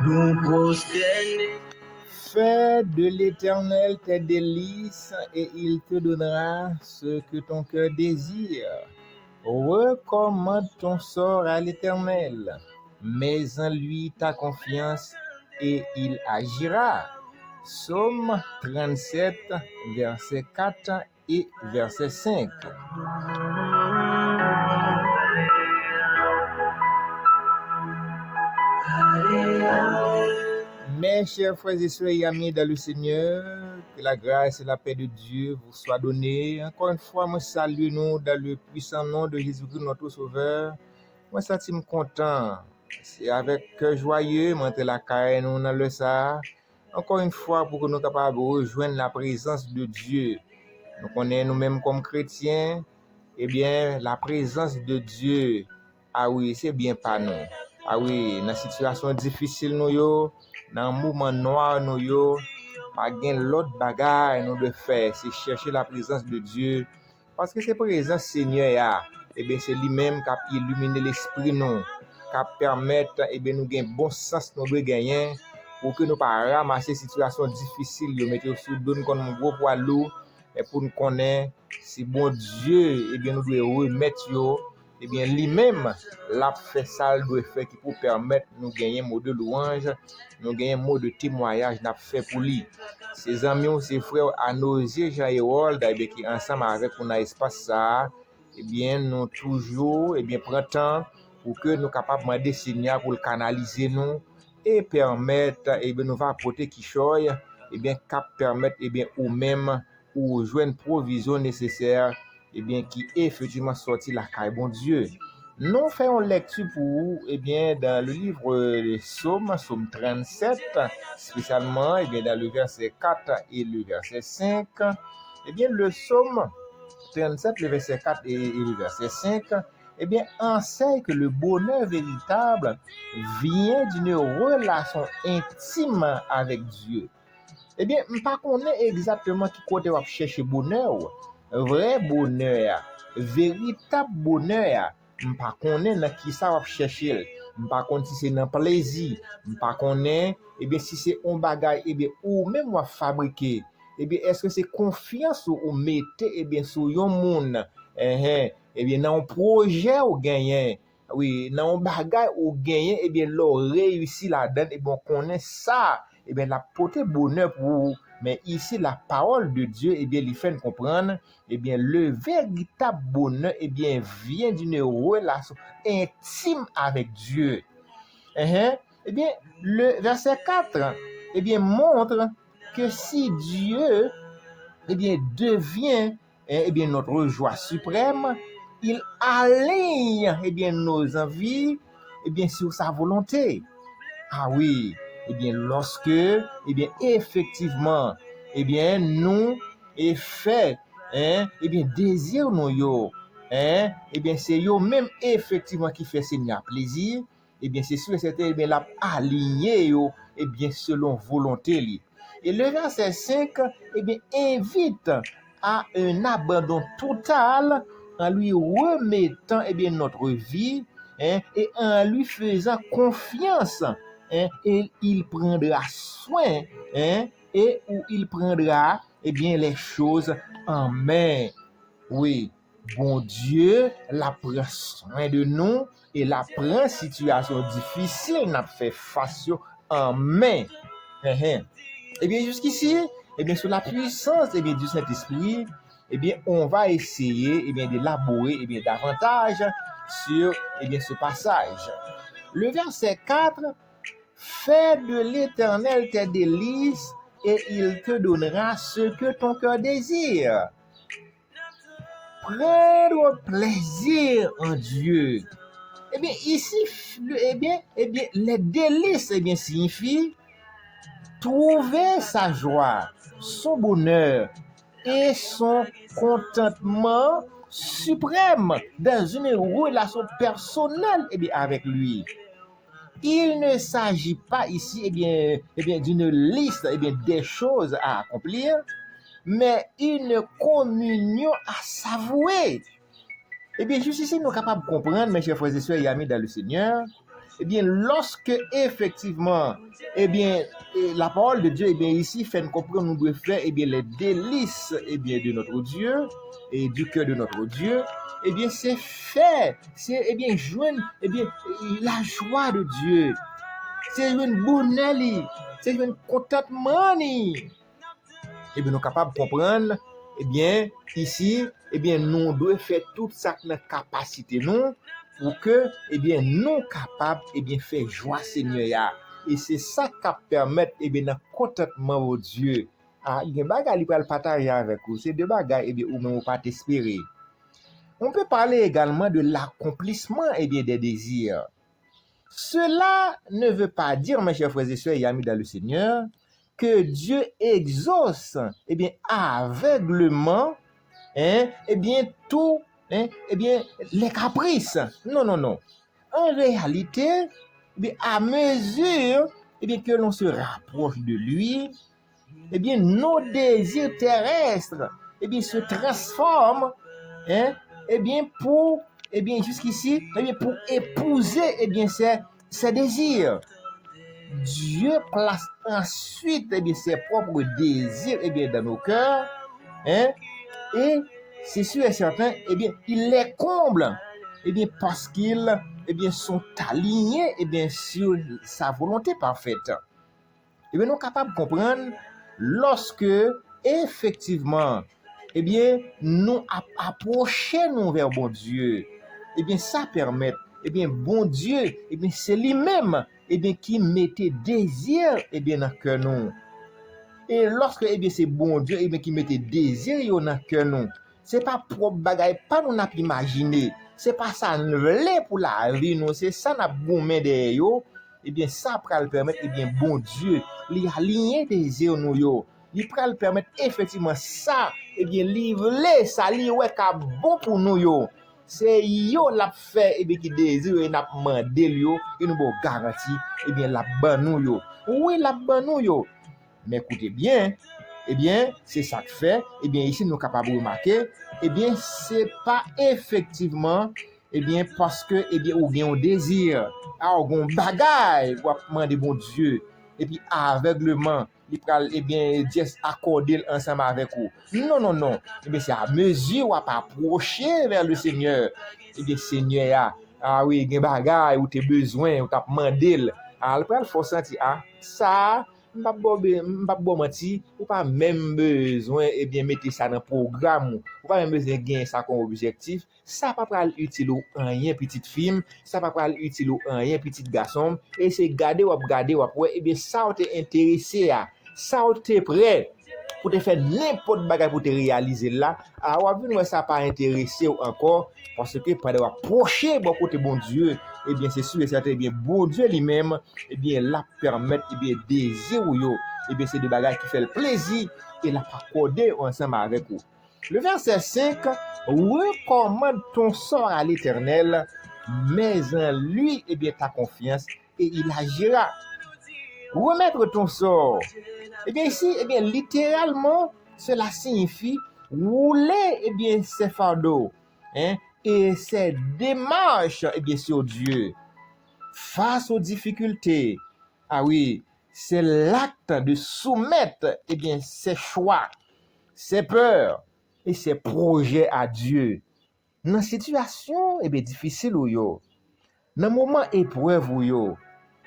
Nous prosterner. Fais de l'Éternel tes délices et il te donnera ce que ton cœur désire. Recommande ton sort à l'Éternel, mets en lui ta confiance et il agira. Psaume 37, verset 4 et verset 5. Mes chers frères et sœurs et amis dans le Seigneur, que la grâce et la paix de Dieu vous soient données. Encore une fois, moi salue nous dans le puissant nom de Jésus-Christ, notre Sauveur. Moi, ça me content. C'est avec cœur joyeux, moi, la caille, nous, dans le ça. Encore une fois, pour que nous soyons capables de rejoindre la présence de Dieu. Nous connaissons nous-mêmes comme chrétiens, eh bien, la présence de Dieu, ah oui, c'est bien pas nous. Ah oui, dans la situation difficile, nous, dans le moment noir, nous, pas gain l'autre bagarre nous de faire, c'est chercher la présence de Dieu. Parce que c'est présence Seigneur, eh bien, c'est lui-même qui a illuminé l'esprit, nous, qui a permettre, eh bien, nous gagner bon sens, nous de gagner, pour que nous pas ramasser situation difficile, nous mettre sous donne comme un gros poids lourd, et pour nous connaître, si bon Dieu, eh bien, nous devons remettre, eh bien, lui-même, l'a fait ça, doit faire qui pour permettre nous gagner un mot de louange, nous gagner un mot de témoignage, n'a fait pour lui. Ses amis, ses frères, à nos yeux, Jean-Hérol, qui ensemble avec nous dans l'espace ça, eh bien, nous toujours, eh bien, prend temps pour que nous capables de demander Seigneur pour le canaliser nous et permettre, eh bien, nous va apporter qui chose, eh bien, cap permettre, eh bien, ou même, ou joindre provision nécessaire, eh bien, qui effectivement sorti la caille, bon Dieu. Nous faisons lecture pour vous, eh bien, dans le livre des Psaumes, Psaume 37, spécialement, eh bien, dans le verset 4 et le verset 5. Eh bien, le Psaume 37, le verset 4 et le verset 5, eh bien, enseigne que le bonheur véritable vient d'une relation intime avec Dieu. Eh bien, je ne sais pas exactement qui côté va chercher bonheur. Vrai bonheur, véritable bonheur, je ne sais pas dans qui ça va chercher. Je ne sais pas si c'est dans plaisir, je ne sais pas eh bien, si c'est un bagage, eh bien, ou même va fabriquer. Eh bien, est-ce que c'est confiance ou mettez, eh bien, sur un monde, eh bien, dans un projet ou gagner. Oui, dans un bagage ou gagner, eh bien, l'on réussit là-dedans, eh bien, on connaît ça. Eh bien, la portée bonheur pour vous. Mais ici, la parole de Dieu, eh bien, il fait comprendre, eh bien, le véritable bonheur, eh bien, vient d'une relation intime avec Dieu. Eh bien, le verset 4, eh bien, montre que si Dieu, eh bien, devient, eh bien, notre joie suprême, il aligne, eh bien, nos envies, eh bien, sur sa volonté. Ah oui, eh bien, lorsque, eh bien, effectivement, eh bien, nous, et fait, eh bien, désir nous yo, eh bien, c'est yo même effectivement qui fait Seigneur plaisir, eh bien, c'est sûr, c'était, eh bien, la aligné yo, eh bien, selon volonté li. Et le verset 5, eh bien, invite à un abandon total en lui remettant, eh bien, notre vie, et en lui faisant confiance. Et il prendra soin, et où il prendra, eh bien, les choses en main. Oui, bon Dieu, la prend soin de nous et la prend situation difficile, n'a fait face en main. Eh bien, jusqu'ici, eh bien, sur la puissance, eh bien, du Saint-Esprit, eh bien, on va essayer, eh bien, d'élaborer, eh bien, davantage sur, eh bien, ce passage. Le verset 4, fais de l'Éternel tes délices et il te donnera ce que ton cœur désire. Prendre plaisir en Dieu. Eh bien, ici, eh bien, les délices, eh bien, signifie trouver sa joie, son bonheur et son contentement suprême dans une relation personnelle, eh bien, avec lui. Il ne s'agit pas ici, eh bien, d'une liste, eh bien, des choses à accomplir, mais une communion à savourer. Eh bien, juste ici, nous sommes capables de comprendre, mes chers frères et sœurs et amis dans le Seigneur, eh bien, lorsque effectivement, eh bien, la parole de Dieu, eh bien, ici, fait nous comprendre, nous devons faire, eh bien, les délices, eh bien, de notre Dieu et du cœur de notre Dieu, eh bien, c'est fait, c'est, eh bien, joindre, eh bien, la joie de Dieu, c'est une bonheur, c'est une contentement, eh bien, nous sommes capables de comprendre, eh bien, ici, eh bien, nous devons faire toute cette capacité, nous, pour que, eh bien, nous capables, eh bien, faire joie Seigneur. Et c'est ça qui permet, eh bien, un contentement au Dieu. Ah, il y a des bagages qui le partager avec vous. C'est des bagages, eh bien, où nous ne pas t'espérer. On peut parler également de l'accomplissement, eh bien, des désirs. Cela ne veut pas dire, mes chers frères et sœurs et amis dans le Seigneur, que Dieu exauce, eh bien, aveuglement, eh bien, tout, eh bien, les caprices. Non, non, non. En réalité, eh bien, à mesure, eh bien, que l'on se rapproche de lui, eh bien, nos désirs terrestres, eh bien, se transforment, eh bien, pour, eh bien, jusqu'ici, eh bien, pour épouser, eh bien, ses désirs. Dieu place ensuite, eh bien, ses propres désirs, eh bien, dans nos cœurs, et c'est sûr et certain, eh bien, il les comble, eh bien, parce qu'ils, eh bien, sont alignés, eh bien, sur sa volonté parfaite. Eh bien, nous sommes capables de comprendre lorsque, effectivement, eh bien, nous approchons vers bon Dieu, eh bien, ça permet, eh bien, bon Dieu, eh bien, c'est lui-même, eh bien, qui mettait désir, eh bien, dans le cœur nous. Et lorsque, eh bien, c'est bon Dieu, eh bien, qui mettait désir dans le cœur nous, c'est pas propre bagaille, pas nous n'a imaginer, c'est pas ça nous voulons pour la vie nous, c'est ça n'a gommé de yo. Eh bien, ça peut le permettre, eh bien, bon Dieu, lui aligner des yeux nous yo. Il peut le permettre, effectivement, ça, eh bien, livrer, ça, li ouais, ka bon pour nous yo. C'est yo l'a fait, eh bien, qui désire, et n'a demandé yo, et nous bon garantie, eh bien, la ban nous yo. Oui, la ban nous yo. Mais écoutez bien, eh bien, c'est ça que fait, eh bien, ici, nous sommes capables de remarquer, eh bien, c'est pas effectivement, eh bien, parce que, eh bien, ou bien on désire, on bagaille, ou demander bon Dieu, et puis aveuglement, il pral, eh bien, juste accorder ensemble avec vous. Non, non, non. Eh bien, c'est à mesure où on approcher vers le Seigneur, eh bien, Seigneur, ah oui, il y a bagaille, ou tu as besoin, ou tu as demandé, alors, il faut sentir, ah, ça, m'pa bon menti, ou pas même besoin et bien mettre ça dans programme ou pas même besoin gagner ça comme objectif, ça pas pral utile ou rien petite film, ça pas pral utile ou rien petit garçon et c'est garder ou ouais et bien ça ou t'es intéressé à ça ou t'es prêt pour te faire n'importe bagage pour te réaliser là, ah ou vu ça pas intéressé ou encore parce que pendant approcher bon côté bon Dieu, eh bien c'est sûr et certain, eh bien bon Dieu lui-même, eh bien la permettre, eh bien désir ou yo, eh bien c'est des bagages qui fait le plaisir et la accorder ensemble avec vous. Le verset 5, recommande ton sort à l'Éternel, mets en lui, eh bien ta confiance et il agira. Remettre ton sort. Eh bien ici, eh bien littéralement, cela signifie rouler, eh bien ses fardeaux, et ses démarches, eh bien sur Dieu. Face aux difficultés, ah oui, c'est l'acte de soumettre, eh bien ses choix, ses peurs et ses projets à Dieu. Dans situation, eh bien difficile ou yo, dans moment épreuve ou yo,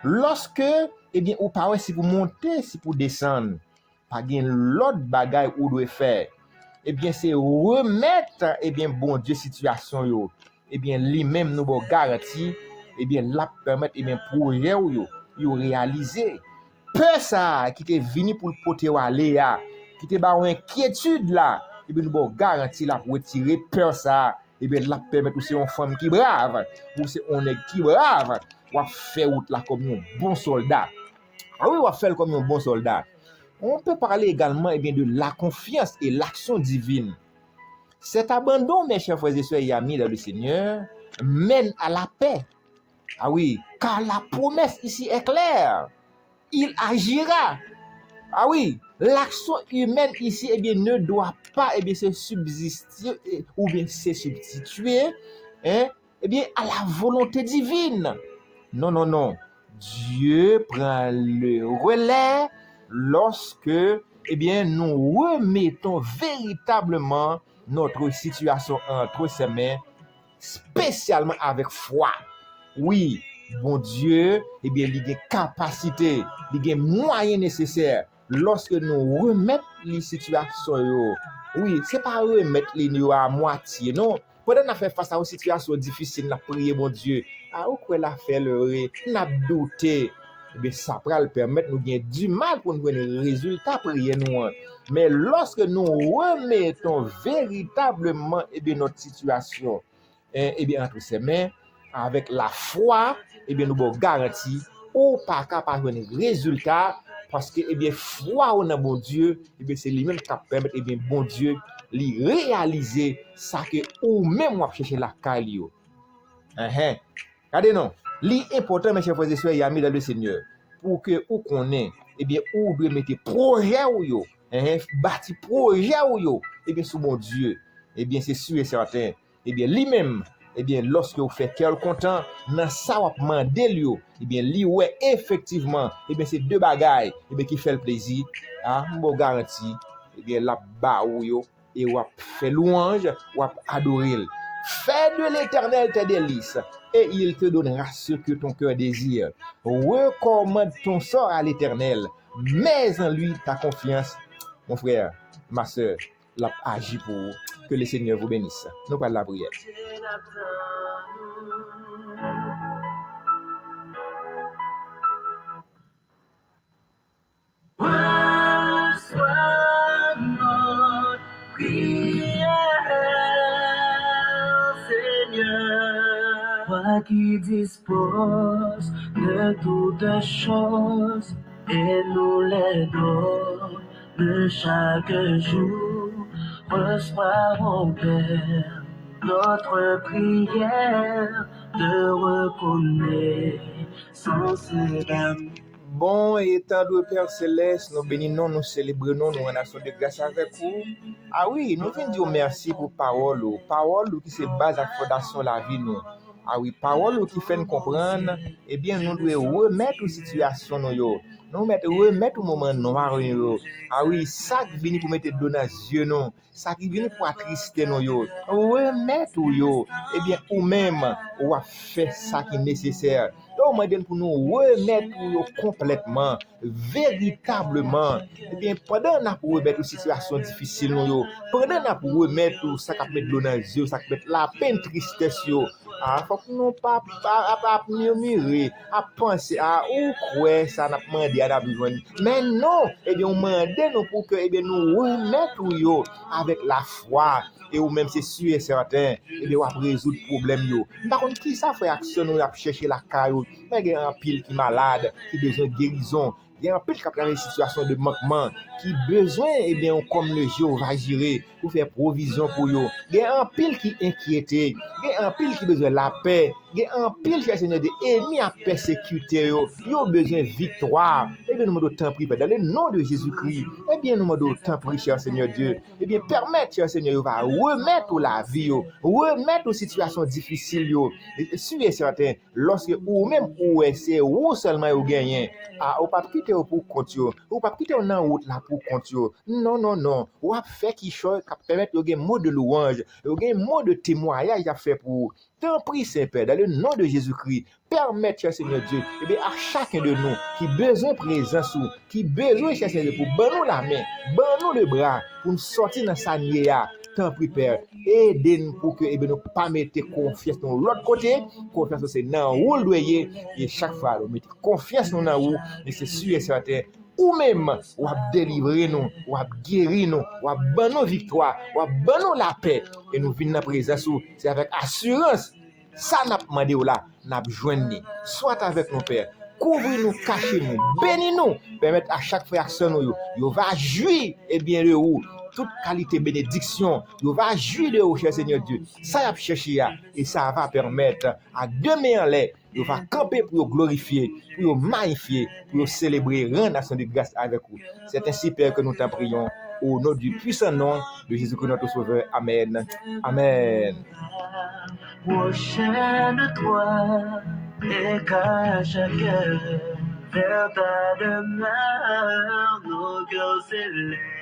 lorsque, eh bien, ou pas si pour monter, si pour descendre, pas gen l'autre bagaille ou doit faire, eh bien, c'est remettre, eh bien, bon Dieu, situation yo, eh bien, lui-même nous bon garantie, eh bien, la permettre, eh bien, projet ou yo réaliser. Peur ça, qui te venu pour le poter ou aller là, qui te ba inquiétude là, eh bien, nous bon garantie là pour retirer peur ça, eh bien, la permettre aussi une femme qui brave, ou c'est on est qui brave, ou faire route là comme un bon soldat. Ah oui, ou faire comme un bon soldat. On peut parler également, eh bien, de la confiance et l'action divine. Cet abandon, mes chers frères et sœurs et amis dans le Seigneur, mène à la paix. Ah oui, car la promesse ici est claire. Il agira. Ah oui, l'action humaine ici, eh bien, ne doit pas, eh bien, se subsister ou bien se substituer, eh bien, à la volonté divine. Non, non, non. Dieu prend le relais lorsque, eh bien, nous remettons véritablement notre situation entre ses mains, spécialement avec foi. Oui, bon Dieu, eh bien, il a des capacités, il a des moyens nécessaires. Lorsque nous remettons les situations, oui, c'est pas remettre les nous à moitié, non. Pendant qu'on fait face à une situation difficile, nous prier, bon Dieu, à où qu'on a fait le nous douté, eh bien, ça va le permettre, nous gagner du mal pour nous voir les résultats, prier nous. Mais lorsque nous remettons véritablement, eh bien, notre situation, eh bien, entre ses mains, avec la foi, eh bien, nous avons garanti ou pas capable de résultat parce que, eh bien, foi en bon Dieu, eh bien, c'est lui-même qui permet, eh bien, bon Dieu, de réaliser ça que ou même on chercher la calio. Regardez non, l'important, mes chers frères et sœurs et amis dans le Seigneur, pour que ou connaît, eh bien, ou doit mettre projet ou yo, bâti projet ou yo, eh bien, sous mon Dieu, eh bien, c'est sûr et certain, eh bien, lui-même, eh bien, lorsque vous faites cœur content, dans ça vous demandez lui, eh bien, lui ouais effectivement, eh bien, c'est deux bagailles, eh bien, qui fait le plaisir, bon garantie, eh bien, la ba ou yo, et ou fait louange, ou adorer. Fais de l'Éternel tes délices, et il te donnera ce que ton cœur désire. Recommande ton sort à l'Éternel, mets en lui ta confiance. Mon frère, ma soeur, l'a agi pour vous. Que le Seigneur vous bénisse. Nous parlons de la prière. Reçois notre prière, Seigneur. Toi qui disposes de toutes choses et nous les donnes chaque jour. Reçois, mon Père, notre prière de reconnaissance d'amour. Bon, étant de Père Céleste, nous bénissons, nous célébrons, nous rendons de grâce avec vous. Ah oui, nous venons dire merci pour parole qui se base à la fondation de la vie. Nous. Ah oui, parole qui fait nous comprendre, eh bien, nous devons remettre la situation. Nous remettre au moment noir. Ah oui, ça qui vient pour mettre dans les yeux, ça qui vient pour attrister nous. Remettre, eh bien, ou même, ou à faire ça qui est nécessaire. Donc, pour nous remettre complètement, véritablement, eh bien, pendant qu'on pour remettre une situation difficile, pendant qu'on pour remettre ça qui met de l'eau dans les yeux, ça qui met la peine, tristesse, faut que nous pas murmurer, à penser, à où quoi ça n'a pas demandé à la besoin. Mais non, eh bien, on demande nous pour que, eh bien, nous remettre avec la foi. Et ou même c'est sûr et certain, et bien, on va résoudre le problème. Par contre, qui ça fait action, nous va chercher la caillou, mais il y a un pile qui est malade, qui a besoin de guérison, il y a un pile qui a une situation de manquement, qui a besoin, eh bien, comme le Jéhovah gérer, pour faire provision pour eux. Il y a un pile qui est inquiété, il y a un pile qui a besoin de la paix, il y a un pile qui a besoin de ennemis à persécuter, il a besoin de victoire. Eh bien, nous demandons tant prier dans le nom de Jésus-Christ. Eh bien, nous demandons tant prier, cher Seigneur Dieu. Eh bien, permettre, cher Seigneur, va remettre la vie, remettre aux situations difficiles, sûr et certain, lorsque ou même ou c'est ou seulement vous gagnez, ou pas quitter pour compte, ou pas quitter en route là pour compte. Non, non, non. Ou a fait quelque chose qui permet de gagner mot de louange, de gagner mot de témoignage à faire pour t'en prie, Saint-Père, dans le nom de Jésus-Christ, permettre, cher Seigneur Dieu, eh bien, à chacun de nous qui besoin de présence, qui besoin, cher Seigneur Dieu, pour nous la main, nous le bras, pour nous sortir dans sa nière, t'en prie, Père, aidez-nous pour que, eh bien, nous pas mettre confiance dans l'autre côté, confiance c'est dans où le doyer, et chaque fois, nous mettons confiance dans où, et c'est sûr et certain, ou même, ou à délivrer nous, ou à guérir nous, ou à ban nos victoires, ou à ban nous la paix, et nous venons dans la présence, c'est avec assurance, ça n'a pas demandé là, n'a joindre, soit avec nos pères, couvrir-nous, cacher-nous, bénis-nous, permettre à chaque frère nous, il va jouir, et bien de vous, toute qualité bénédiction, il va jouir de vous, cher Seigneur Dieu, ça a cherché, et ça va permettre à demain en l'air, il va camper pour glorifier, pour magnifier, pour célébrer, rendre action de grâce avec vous. C'est ainsi, Père, que nous t'en prions, au nom du puissant nom de Jésus-Christ notre Sauveur. Amen. Amen. Prochaine toi, et qu'à chaque heure, vers ta demeure, nos cœurs s'élèvent.